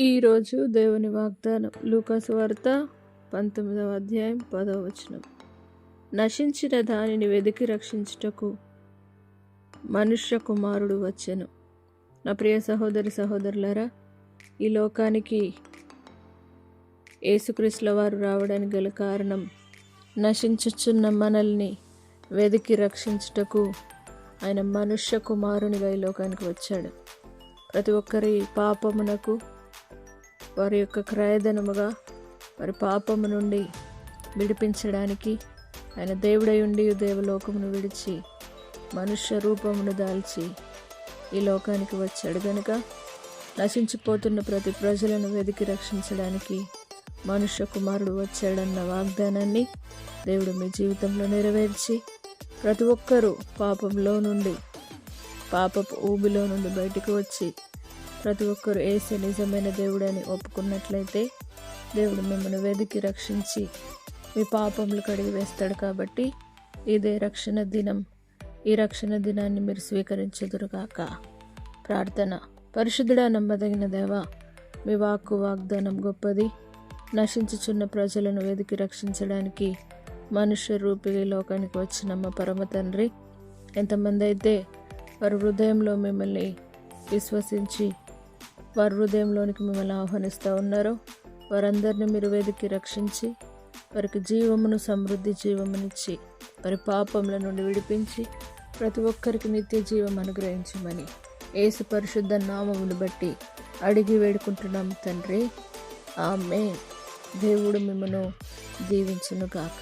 ఈరోజు దేవుని వాగ్దానం లూకాసు వార్త 19వ అధ్యాయం 10వ వచనం. నశించిన దానిని వెదికి రక్షించుటకు మనుష్య కుమారుడు వచ్చెను. నా ప్రియ సహోదరి సహోదరులారా, ఈ లోకానికి యేసుక్రీస్తుల వారు రావడానికి గల కారణం నశించుచున్న మనల్ని వెదికి రక్షించుటకు ఆయన మనుష్య కుమారునిగా ఈ లోకానికి వచ్చాడు. ప్రతి ఒక్కరి పాపమునకు వారి యొక్క క్రయధనముగా వారి పాపము నుండి విడిపించడానికి ఆయన దేవుడై ఉండి దేవలోకమును విడిచి మనుష్య రూపమును దాల్చి ఈ లోకానికి వచ్చాడు. గనుక నశించిపోతున్న ప్రతి ప్రజలను వెదికి రక్షించడానికి మనుష్య కుమారుడు వచ్చాడన్న వాగ్దానాన్ని దేవుడు మీ జీవితంలో నెరవేర్చి ప్రతి ఒక్కరూ పాపంలో నుండి పాపపు ఊబిలో నుండి బయటకు వచ్చి ప్రతి ఒక్కరు యేసు నిజమైన దేవుడని ఒప్పుకున్నట్లయితే దేవుడు మిమ్మల్ని వెదికి రక్షించి మీ పాపములు కడిగి వేస్తాడు. కాబట్టి ఇదే రక్షణ దినం. ఈ రక్షణ దినాన్ని మీరు స్వీకరించుదురుగాక. ప్రార్థన. పరిశుద్ధుడా, నమ్మదగిన దేవా, మీ వాగ్దానం గొప్పది. నశించుచున్న ప్రజలను వెదికి రక్షించడానికి మనుష్య రూపిగా లోకానికి వచ్చిన మా పరమ తండ్రి, ఎంతమంది అయితే వారి హృదయంలో మిమ్మల్ని విశ్వసించి వారి హృదయంలోనికి మిమ్మల్ని ఆహ్వానిస్తూ ఉన్నారో వారందరినీ మీరు వెదికి రక్షించి వారికి జీవమును, సమృద్ధి జీవమునిచ్చి వారి పాపముల నుండి విడిపించి ప్రతి ఒక్కరికి నిత్య జీవం అనుగ్రహించమని యేసు పరిశుద్ధ నామమును బట్టి అడిగి వేడుకుంటున్నాం తండ్రి. ఆమేన్. దేవుడు మిమ్మను దీవించును గాక.